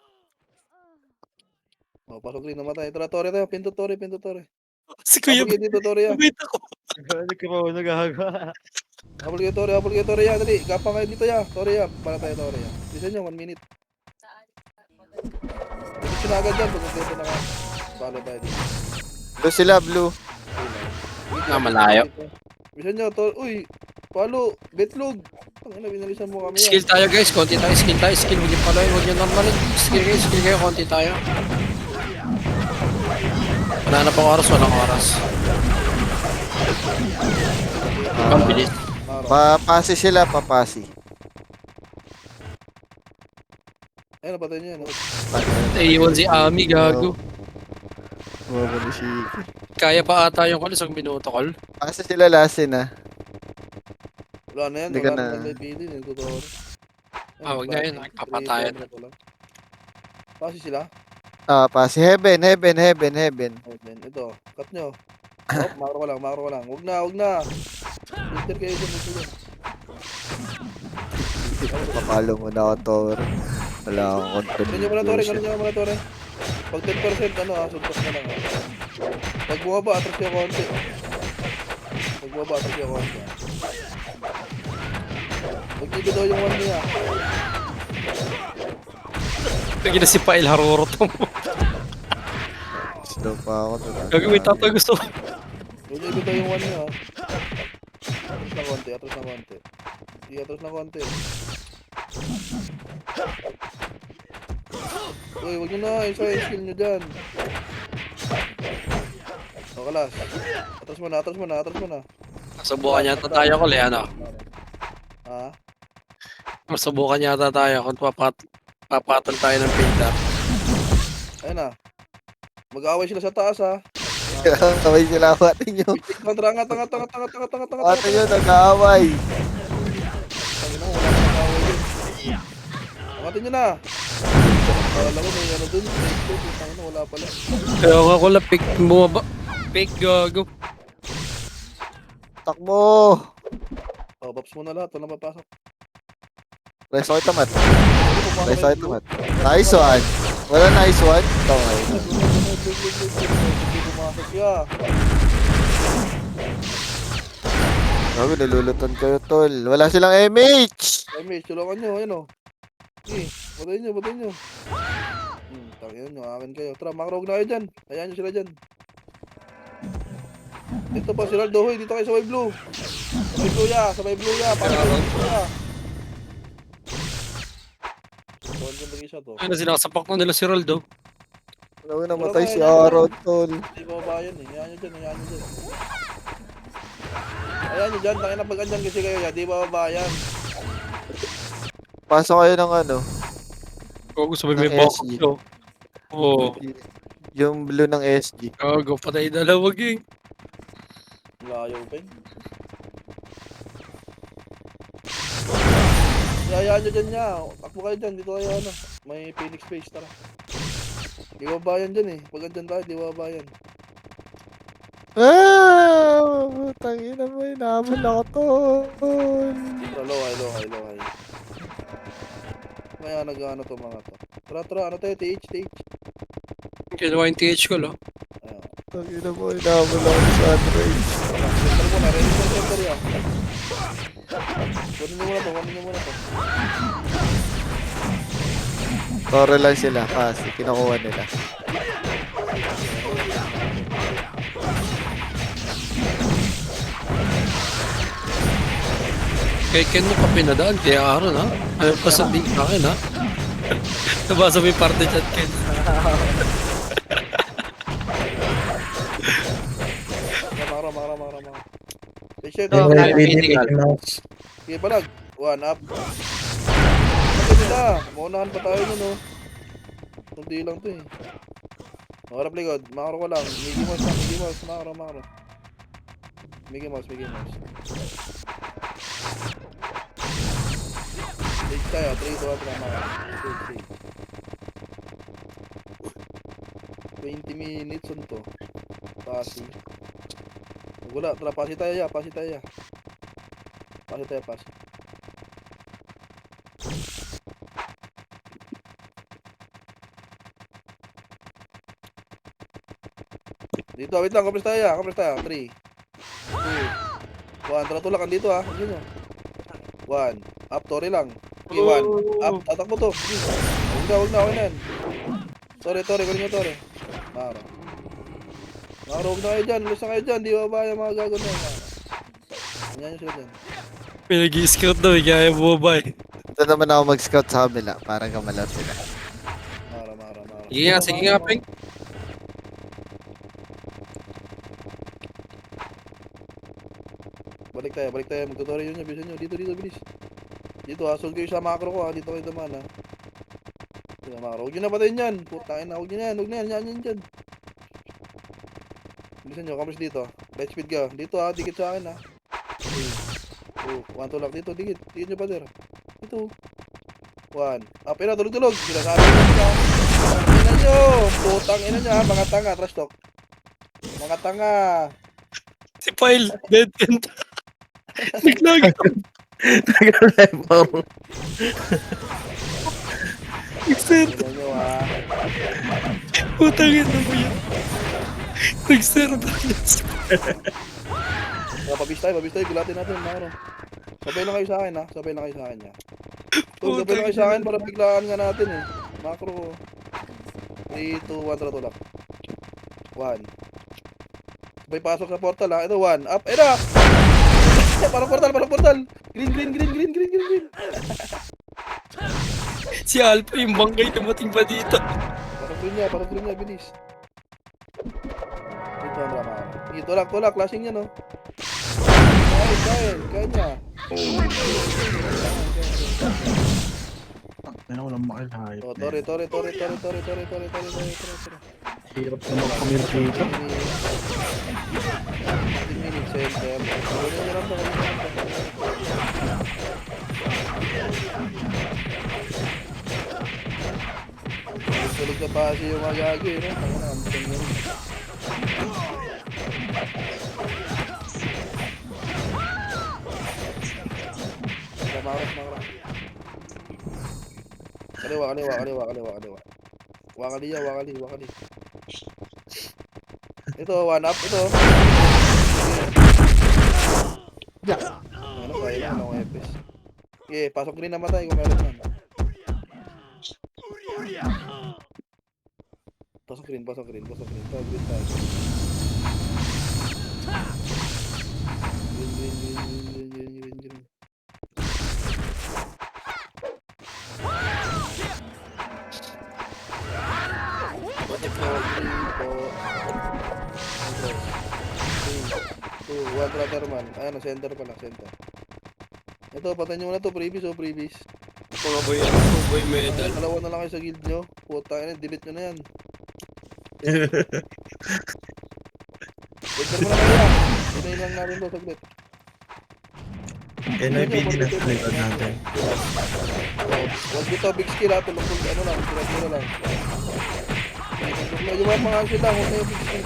Oh, pasok green, namatay. Tara, Tore tayo, pinto Tore. Si Habol kayo dito, Tore, ya. wait ako. Habol kayo, Tore, ya. Dali, gapang kayo dito, ya. Tore, ya. Para tayo, Tore, ya. Bisa nyo, 1 minute. Diretso na agad dyan, pag dito na ka. Palo tayo dito. Blue sila, blue. Malayo. Bisa nyo, Tore. Uy, palo, betlog. Ang ina, binalisan mo kami, ya. Skill tayo, guys. Konti tayo. Skill. Huwag yung pala. Huwag yung normalin. Skill kayo. Konti tayo. Wala na pang oras. Walang oras. Ang bilis. Papasi sila, papasi. Ayun, napatay nyo yan. Iwan si Ami, gago. Mabali si Kaya pa ata yung call. Isang minuto call. Pasi sila last scene ha. Wala na yan, Hindi ka wala na- na may pili. Totoo. Huwag na yun. Papatayan. Pasi sila. Pasi. Heaven. Ito, cut nyo. Oh, makro ko lang. Huwag na. Filter kayo dyan. Papalo mo na ako, Tor. Wala akong control. Ganyan mo na, Tore. Pag 10%, suntok na lang. Pag bumaba, atras kayo konti. Pag daw yung 1 niya. Lagi na si Pail Haruro to. Slow pa ako. Gagawin tatay gusto ko. Pag daw yung 1 niya. Atras na konti. Sige, atras na konti. Uy, wag nyo na. Isa yung skill nyo dyan. O, kalas. Atras mo na, atras mo na, atras mo na. Subukan yata tayo ko, ano? Ha? Masubukan yata tayo kung papatol tayo ng pinta. Ayun na. Mag-aaway sila sa taas, ha? Kaway sila, awatin nyo. Kontra, angat. Awatin nyo, nag-aaway. Tangina mo, wala pa nag-aaway dun. Angatin nyo na. Akala ko may ano dun. Tangina, wala pala. Kaya ako lang, pick bumaba. Pick, gago. Takbo. O, baps mo na lahat. Walang papasok. Reso ito, mat. Reso ito, mat. Nice one. Wala nice one. Ito, ngayon. Hindi pumasok siya. Sabi, nalulutan kayo, tol. Wala silang MH. Ay, may tulungan nyo. Ayun o. Sige, patayin nyo. Tangina nyo, akin kayo. Tara, makarog na kayo dyan. Hayaan nyo sila dyan. Dito pa si Raldo. Hoy, dito kayo sa may blue. Sa may blue ya. Para sa may blue ya. Tuwan dyan mag-isa to. Ano, sinasapak na nila si Roldo. Wala na namatay si Aaron, tol. Hindi ba bayan eh. Hayaan nyo dyan. Hayaan nyo dyan. Tangina pag andyan kasi kayo. Di ba bayan? Pasok kayo ng ano. Gago, sabi may Ng bokok SG. to. Oo. Yung blue ng SG. Gago, patay dalawa, ging. Layo pa eh. Hayaan nyo dyan niya. Takbo kayo dyan. Dito kayo ano. May Phoenix Base. Tara. Di ba bayan dyan eh. Pag andyan tayo, di ba bayan? Tangina mo, inaabol ako, tol. Hello. Kaya nag-ano to mga to. Tara. Ano tayo? TH. Kinuha yung TH ko, lo. Ayun. Tangina mo, inaabol ako sa Sunrise. Center muna. Ready for center yan. Kunin nyo muna to. Toro lang sila, kasi kinukuha nila. Kay Ken mo pa pinadaan, kaya Aaron, ha? Ayaw pa sabihin sa akin, ha? Nabasa mo yung party chat, Ken. Mara. Patient. Sige, balag. One up. Ano nila? Maunahan pa tayo nun, oh. Kunti lang to, eh. Makarap likod. Makaro ko lang. Mickey Mouse. Makaro. Mickey Mouse. Take tayo. 3, 2, 1, makaro. 20 minutes on to. Pasi. Wala. Tara, pasi tayo ya. Pasi. Dito, wait lang. Kapres tayo. 3, 2, 1. Tara, tulakan dito, ha. Sige nyo. 1. Up, Tori lang. Okay, 1. Up, tatak mo to. Sige. Huwag na yan. Tori, kunin nyo, Tori. Maro, huwag na kayo dyan. Lusa kayo dyan. Di ba ba yung mga gago na yan? Ganyan nyo sila dyan. May nag-i-scout daw, kaya bumaba, eh. Ito naman ako mag-scout sa kabila para kamalaw sila. Maro. Sige nga, Peng. Balik tayo. Magtutuloy yun nyo. Bilisan nyo. Dito, bilis. Dito, ha. Solve kayo sa macro ko, ha. Dito kayo daman, ha. Dito, macro. Huwag nyo na patayin yan. Putangin na. Huwag nyo na yan. Yan dyan. Bilisan nyo. Kamis dito. Light speed ka. Dito, ha. Dikit sa akin, ha. 2, 1, tulak. Dito, dikit. Dikit nyo, pader. Dito. 1. Up, ina. Tulog. Sinasabi nyo sila. Ina nyo. Putang ina nyo, ha. Mga tanga. Trash talk. Mga tanga. Si Pyle, dead end. Naglag. Nag-send. Ina nyo, ha. Putangin na mo yan. Nag-send. Pabis tayo. Gulatin natin, macro. Sabay lang kayo sa akin, ha. Sabay lang kayo sa akin para biglaan nga natin, eh. Macro. 3, 2, 1, tulak. 1. Sabay pasok sa portal, ha. Ito, 1. Up. Ina! Parang portal. Green. Si Alpha, yung bangkay dumating pa dito. Parang green niya, bilis. Dito ang drama. Sige, tulak, lasing yan, oh. Kaya niya. Ano, walang makilahayop Oh, na Tore. yan. Hirap na mag-communicate. 15 minutes, center. Kunin niyo lang to. Tulig na pasi yung magagi, no? Tangina, ang bitin yun. Makaras. Kaliwa. Wakali. Ito, one up, ito. Ano, kaya lang ng epis. Okay, pasok green na matay kung meron man. Pasok green. Tag green tayo. Green. Pasok po, green po. Okay. 2, 1 Ratterman. Ayan, center pala. Ito, patayin nyo muna to, previous. Mga boy medal. Dalawa na lang kayo sa guild nyo. Puta, delete nyo na yan. Center mo na kaya. Hinayin lang natin to, saglit. NIPD na sa likod natin. Huwag dito, big skill ha. Tulog ano lang, tira lang. Yung mga sila, huwag na yung big skill.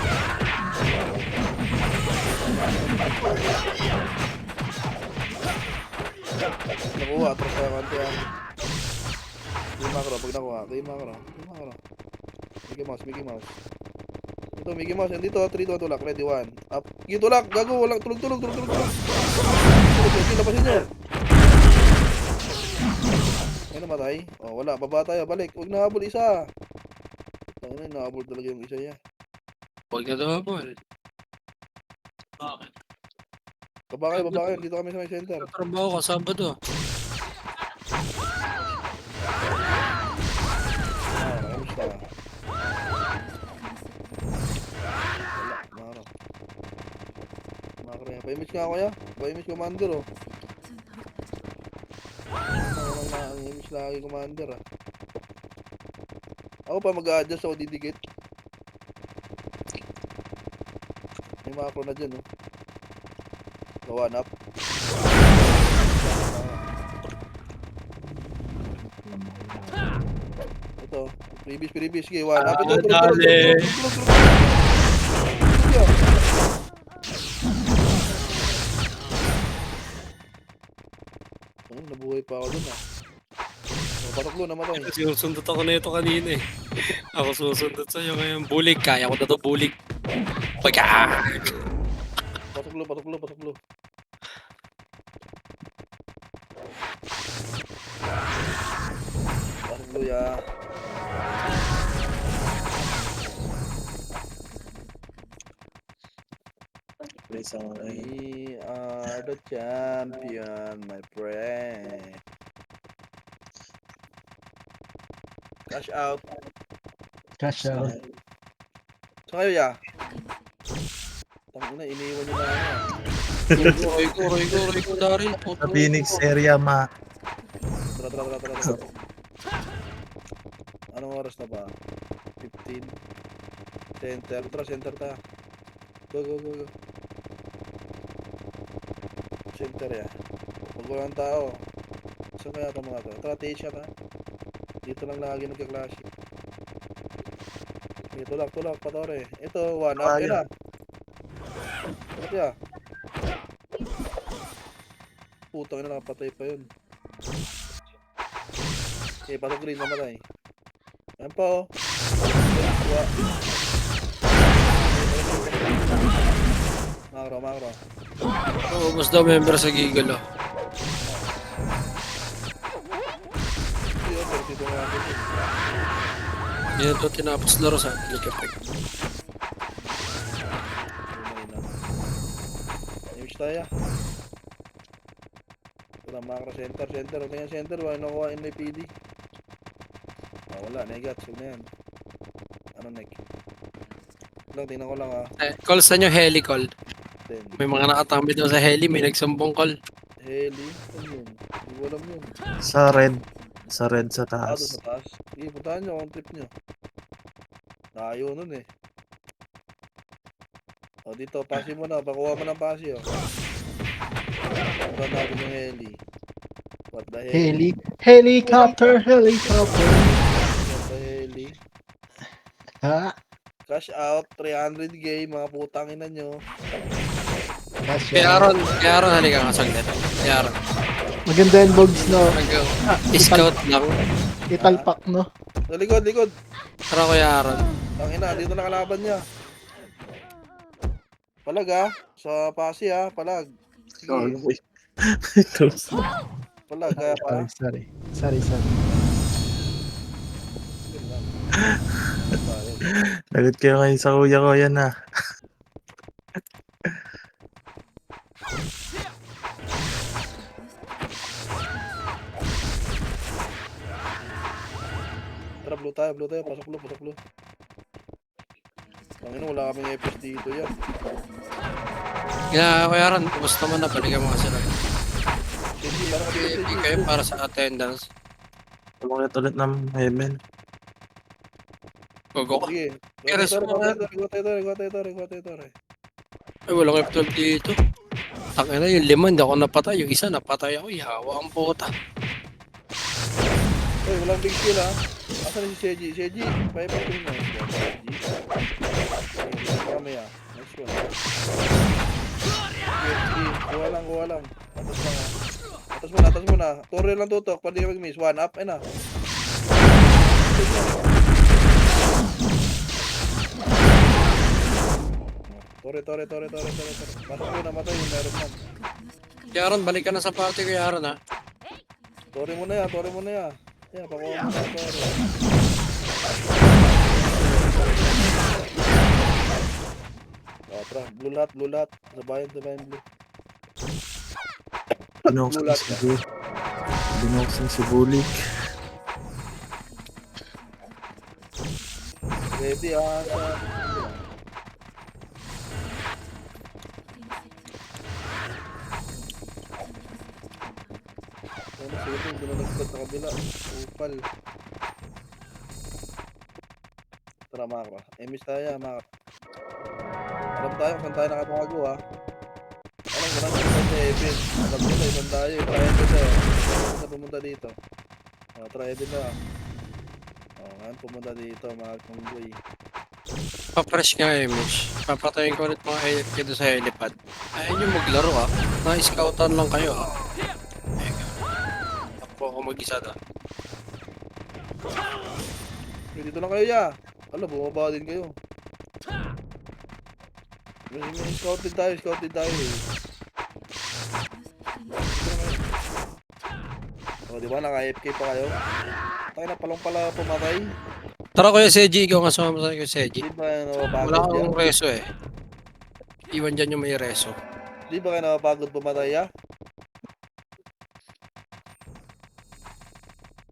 Nakuha, atras kaya kanti yan. Yung macro, pag nakuha. Yung macro. Mickey Mouse. Ito, Mickey Mouse. Andito, 3, 2, tulak. Ready, 1. Up. Sige, tulak. Gago, walang tulog. Sige, lapasin nyo. Ay, namatay. Oh, wala. Baba tayo. Balik. Huwag nahabol isa. Tangina, nahabol talaga yung isa niya. Huwag na daw ball. Baba kayo. Dito kami sa may center. Trabaho ka, Sabado. Kamusta? Wala, Makro yan. Pa-image nga kuya. Pa-image commander, oh. Ang image lagi commander, ah. Ako pa mag-a-adjust ako didikit. May macro na dyan, oh. One up. Ito. Previous. Sige, one up. Ito. Dali. Nabuhay pa ako dun, ah. Pataklo, namatay. Sinusundot ako na ito kanina eh. Ako susundot sa'yo ngayon. Bulig. Kaya ko na to bulig. Pagka! Pataklo. Pataklo, ya. We are the champion, my friend. Cash out. Cash out. So kayo, ya. Tangina, iniwan nyo na ako. Roy ko, Dari. Sa Phoenix area, ma. Tara. Anong oras na ba? 15. Center ta. Go. Center ya. Huwag walang tao. Saan kaya ito mga to? Tara, tage siya ta. Dito lang lagi nagka-clash. Tulak, patore. Ito, one up. Kaya na. Kaya. Putang ina, nakapatay pa yun. Okay, pasok green, namatay. Ayan pa, oh. Makro. Oo, mas daw member sa Giggle oh. Yan to tinapos laro sa Helicopter. Image tayo. Wala macro center. Huwag na yan center. Wala nakuha NIPD. Wala. Negats. Huwag na yan. Ano neck? tingnan ko lang ha. Call sa nyo, heli call. 10. May mga nakatambit daw sa heli, may nagsumbong call. Heli. Ano yun? Hindi ko alam yun. Sa red. Sa red sa Doon taas. sa taas. Sige, puntahan nyo kung trip nyo. Layo nun eh. O dito, pasi mo na. Pakuha mo ng pasi oh. Puntahan natin yung heli. What the hell? Helicopter. Helicopter. What the heli? Ha? Cash out, 300k, mga putang ina nyo. Kaya Aaron, halika nga saglit. Kaya Aaron, Maganda yung bogs, no? scout lang. Italpak, no? Sa likod, likod. Tara Kuya Aaron. Tangina, dito na kalaban niya. Palag ha. Sa pasi ha, palag. Sige, palag kaya pa. Sorry. Sorry. Lagot kayo ngayon sa kuya ko, yan na. Tara, blue tayo, pasok blue. Tangina, wala kaming FPS dito yan. Kaya Kuya Aaron, gusto mo na balikan mo kasi lang. Sige, parang Hindi kasi kayo para sa attendance. Tumakit ulit ng heaven. Gogo ka. Sige. Pero Regot tayo. Ay, walang F12 dito. Tangina, yung 5 hindi ako napatay. Yung isa napatay ako. Yawa ang puta. Uy, walang big kill ha. Asan na si Seji? Seji, pay pa rin na. Seji. Mamaya. Next one. Sige, kuha lang. Atas lang ha. Atas mo na. Torre lang tutok. Pwede ka mag-miss. One up, na. Torre. Pasok mo na, matay yung meron man. Kuya Aaron, balik ka na sa party Kuya Aaron ha. Torre mo na yan. Yan, pakuha mo na torre. Tara, blue lot. Sabayan blue. Binuksan si Bulik. Ready ah. Ano sige ito, hindi na nagstart sa kabila. Upal. Tara Makra. Emis tayo Makra. Alam tayo kung saan tayo nakatago ha. Alam ko na kung saan sa Evan. Alam ko na saan tayo. Try Evan tayo. Saan pumunta dito? Try Evan na. Ngayon pumunta dito mga kunggoy. Pa-fresh nga image. Papatayin ko ulit mga AFK doon sa helipad. Ayaw nyo maglaro ha. Na-scoutan lang kayo ha. Ako mag-isa doon. Dito na kayo ya. Alam, bumaba din kayo. May scout din tayo eh. O, di ba? Naka-AFK pa kayo? Tayo na palong pala pumatay. Tara Kuya Seji, ikaw nga sumama sa Kuya Seji. Di ba napapagod Wala yan? akong reso eh. Iwan dyan yung may reso. Di ba kayo napapagod pumatay ya?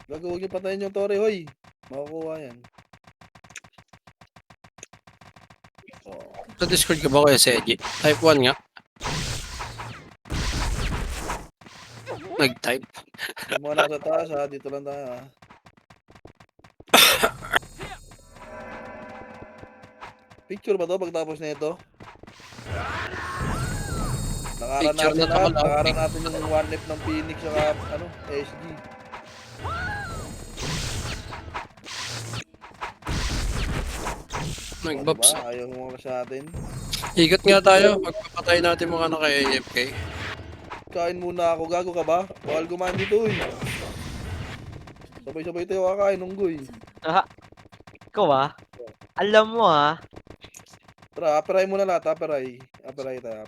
Gago, huwag niyo patayin yung Tore, hoy. Makukuha yan. Sa Discord ka ba Kuya Seji? Type 1 nga. Nag-type. Yung mga nasa taas ha, dito lang tayo ha. Picture ba to pagtapos na ito? Nakaran Picture natin na to, ha, wala. nakaran natin yung one left ng Phoenix saka SG. Nag-bobs. Diba? Ayaw mo mga sa atin. Ikot nga tayo. Pagpapatay natin mga naka-AFK. Kain muna ako, gago ka ba? Bawal kumain dito eh. Sabay-sabay tayo kakain, unggoy. Ikaw ah. Alam mo ah. Tara, aperay muna lahat, aperay. Aperay. Tara.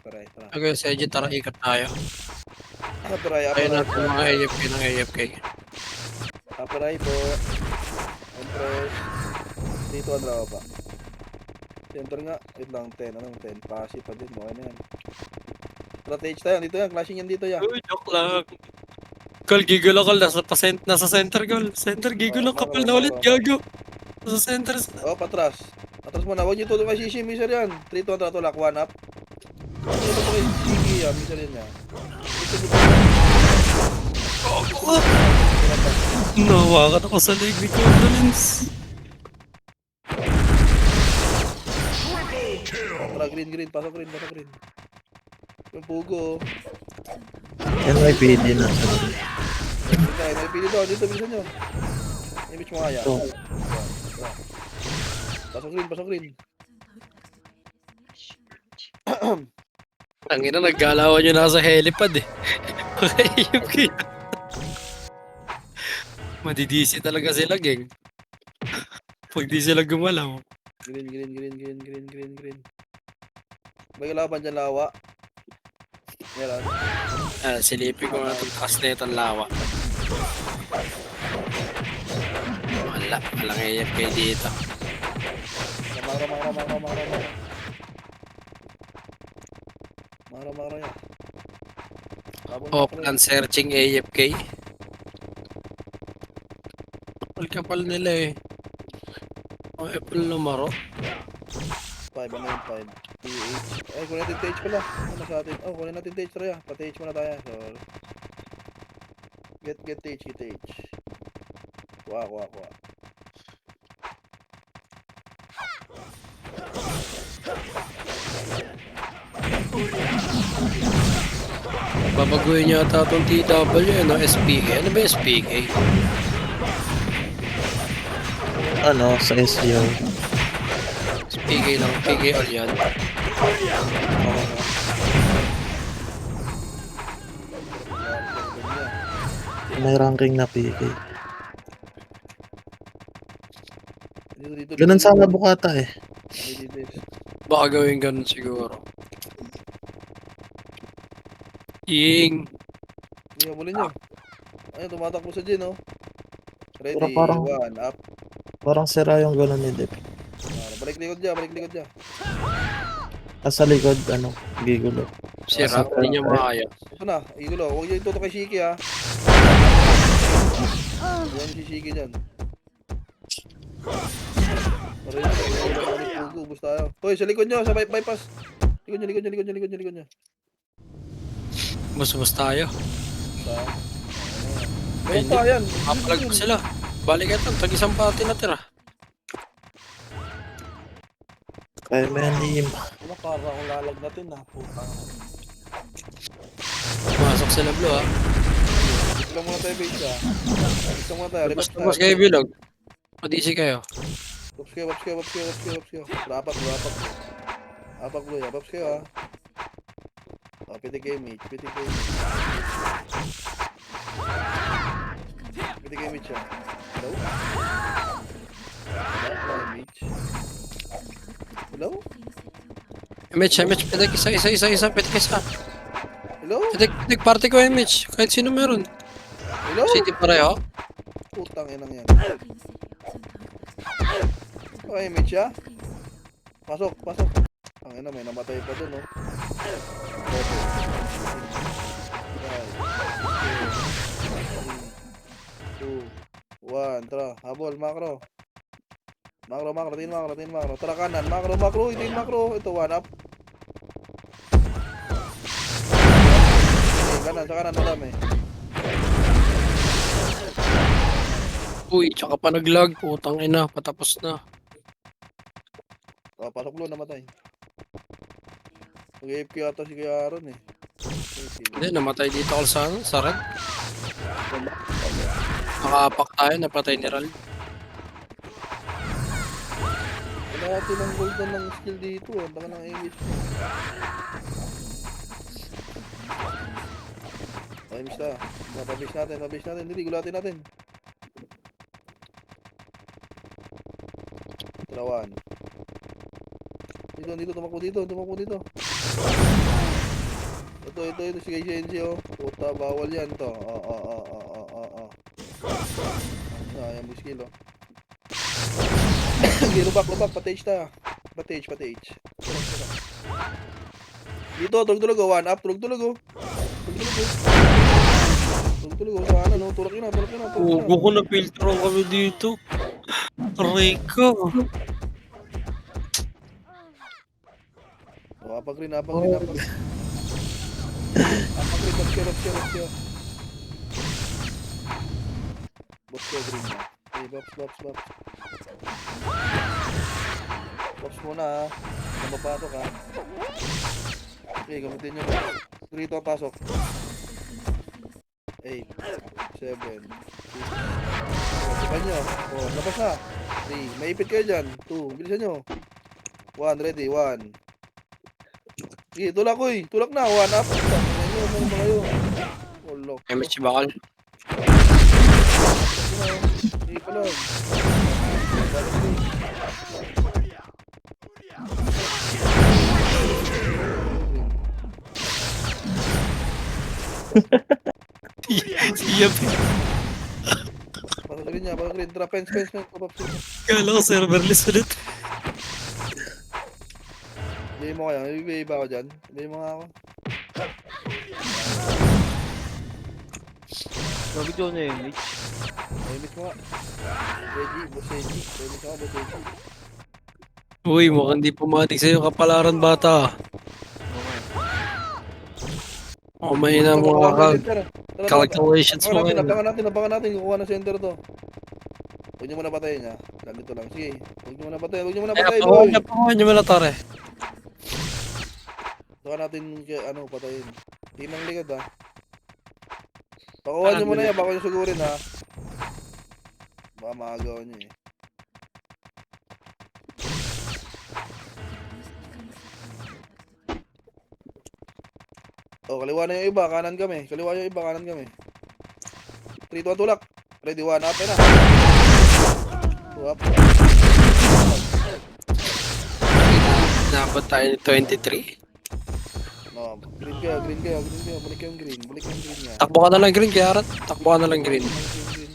Okay, Seji, tara ikot tayo. Aperay. Tayo natin mga AFK ng AFK. Aperay po. Empress. Dito ang draw pa. Center nga. Wait lang, 10. Anong 10? Pasi pa din. Okay na yan. Strategy tayo. Dito yan. Clashing yan dito yan. Uy, joke lang. Call, giggle ako. Nasa center, Call. Center, giggle ako. Kapal na ulit, gago. Nasa center. Oh, patras. Patras Focus mo na. Huwag niyo tutok kay Shishi, miser yan. 3 to tulak, 1 up. Huwag niyo tutok kay Shishi yan, miser yan niya. Nawakan ako sa leg ni Condolence. Tara, green. Pasok green. Yung pugo. NYPD na. Okay, may pili doon. Dito, bilisan nyo. Image mo kaya. Oh. Pasok green. Ang ina, naggalawan nyo na sa helipad eh. Ayop kayo. Madidisi talaga sila, geng. Pag di sila gumalaw. Green. May laban dyan, lawa. Meron. Silipin ko na itong kasnet ang lawa. Walang AFK dito. Mara yan. Oakland searching AFK. Kapal nila eh. Oh, Apple lumaro. 5, ano yung 5? TH. Ay, kunin natin TH pala. Ano sa atin? Oh, kunin natin TH tayo. Pa-TH muna tayo. So, get TH. Kuha. Babaguhin niya ata itong TW, no? SPK. Ano ba SPK? Ano, sa SEO. SPK lang. PK all yan. May ranking na PK. Dito. Ganun sana bukata eh. Dito. Baka gawin ganun siguro. Ying! Hindi, habulin nyo. Ayun, tumatakbo sa Jin, oh. Ready, Pero parang- 1, up. Parang sira yung ganun ni Dep. Balik likod dyan. Sa likod, ano, gigulo. Sira. Hindi niya makaya. Ito na, igulo. Huwag nyo itutok kay Shiki, ha. Huwag si Shiki dyan. Ubus tayo. Hoy, sa likod nyo, sa bypass. Likod nyo. Bus tayo. Meron pa, yan. Kapalag pa sila. Balik ito. Tag-isang party na tira. Kaya may anim. Ano, para akong lalag natin, ha. Putang. Pumasok sila blue ha. Dito lang muna tayo, base, ha. Dito lang muna tayo. Relax tayo. Mas kayo bilog. Madisi kayo. Waps kayo. Rapak. Apak blue, ya. Waps kayo, ha. Oh, pitik image, siya. Hello? Image. Pitik isa. Pitik isa. Hello? Pitik party ko image. Kahit sino meron. Hello? City pareho. Putang inang yan. Oh, image, ha? Pasok. Ang ina, may namatay pa dun, oh. 1, tara, habol, macro. Tingin macro. Tara kanan, macro, itin macro. Ito, 1 up. Okay, sa kanan, madami. Uy, tsaka pa nag-lag. Putang ina. Patapos na. Oh, pasok lo, namatay. Mag-AFK ata si Kuya Aaron, eh. Hindi, namatay dito ako sa red. Nakaapak tayo. Napatay ni Ral. Wala natin ang golden ng skill dito, ang baka ng image mo. Times na. Pabase natin. Hindi, gulatin natin. Trawan. Dito, tumakbo dito. Ito, si Gaishensi, oh. Puta, bawal yan to. Ayan mo skill, oh. Sige, lubak, patage ta. Patage. Dito, tulog, oh. 1 up, tulog, oh. Tulog, oh. Saan, no? Tulak yun, Ugo ko na filtro kami dito. Rico. Oh, apag green, apag green, apag. Apag green, box green na. Okay, box. Box muna ha. Kung mapasok ha. Okay, gamitin nyo na. 3 to pasok. 8, 7, 6. Sipan nyo. Oh, labas na. 3. Maipit kayo dyan. 2. Bilisan nyo. 1. Ready. 1. Sige, tulak ko eh. Tulak na. 1 up. Ano ba kayo? Ulok. May si Bakal. Sige pa lang. Siya, Pagkakalin niya. Pagkakalin. Trap. Fence. kala ko serverless ulit. Bigay mo kaya. Bigay ba ako dyan? Bigay mo nga ako. Sabi ko na yun, Mitch. Limit mo nga. Boseji. Limit ako, Boseji. Uy, mukhang di pumatik sa'yo kapalaran bata. O may na mga calculations mo ngayon. Abangan natin. Kukuha ng center to. Huwag nyo muna patayin ha. Ganito lang. Sige. Huwag nyo muna patayin. Boy. Pakuha niyo muna tare. Saka natin patayin. Team ng likod ha. Pakuha nyo muna yan. Baka nyo sugurin ha. Baka makagawa nyo eh. Oh, kaliwa na yung iba. Kanan kami. 3, 2, 1, tulak. Ready, 1, up na. 2 up. Nabot tayo ni 23. No, green kayo. Balik yung green niya. Takbo ka na lang green, kaya Arat. Takbo ka na lang green. Green.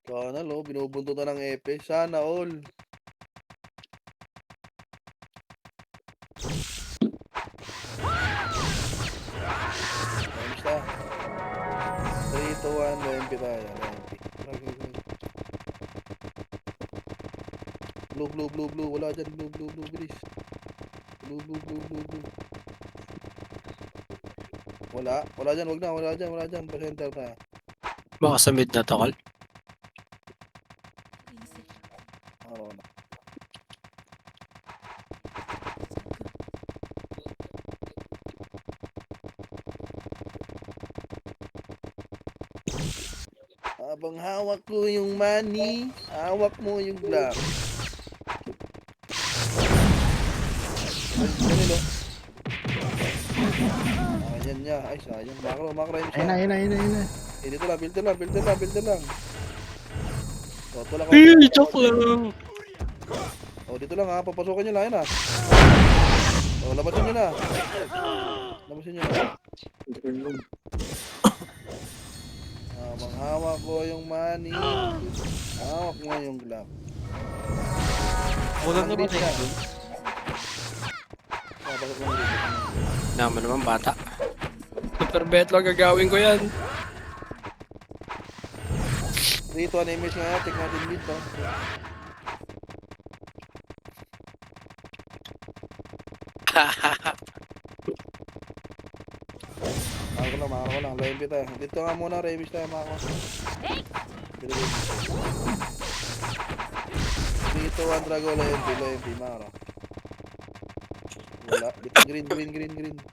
Sana lo, binubuntutan ng Epe. Sana all. Kamusta? 3 to 1, LMP tayo. Blue. Wala dyan. Blue. Bilis. Blue. Wala dyan. Wala dyan. Pa-center na. Baka sa mid na takal. Araw na. Habang hawak ko yung money, hawak mo yung black. Ay, kanilo. Yan niya. Ay, sayang. Makro yun siya. Ayun na. Eh, dito lang. Build lang. O, tulak Joke lang. O, dito lang ha. Papasukin nyo lang. Yan ha. O, labasin nyo na. Habang hawak ko yung money, hawak mo yung glove. Wala Ang naman green na ka. yun. Bakit mo green? Naman bata. Super bet lang gagawin ko yan. Dito, ano image nga. Check natin dito. Mako ko lang. Live tayo. Dito nga muna, Remis tayo, mako. Dito, ang Drago, LMP, mako. Wala. Dito, green. Dito.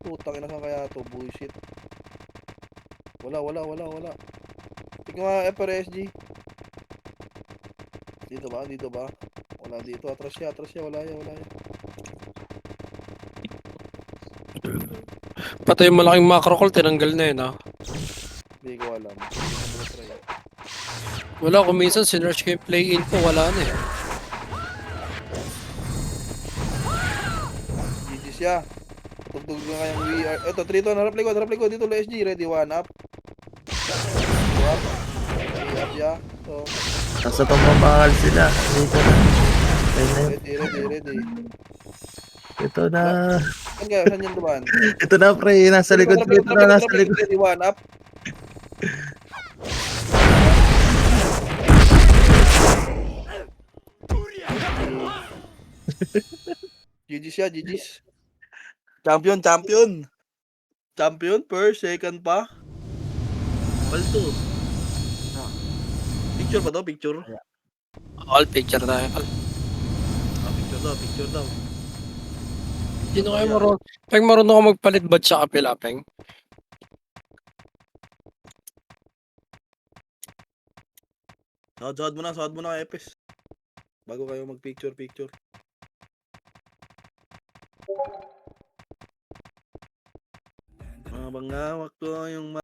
Putang ina, saan kaya to? Bullshit. Wala. Tingnan nga, FRSG. Dito ba? Wala dito. Atras siya. Wala yan. Pati yung malaking macro call, tinanggal na yun ha. Hindi ko alam. Wala, kung minsan sinerch ko yung play info, wala na eh. GG siya. Tugtog na kayang VR. Eto, 3 to. Harap likod. Dito, SG. Ready, 1 up. 2 up. 3 up siya. So, Nasa pambabakal sila. Dito na. Ayun na yun. ready. Ito na. Saan kaya? Saan yung dumaan? Ito na, pre. Nasa likod ko. Ito na, nasa likod. Ready, one up. GG's ya, GG's. Champion, champion. Champion per second pa. Palto. Picture ba to? Picture? All picture tayo. Picture daw, picture daw. Sino kayo marunong? Peng, marunong ka magpalit ba sa kapila, Peng? Sahod mo na kay Epes. Bago kayo mag-picture. Habang hawak ko yung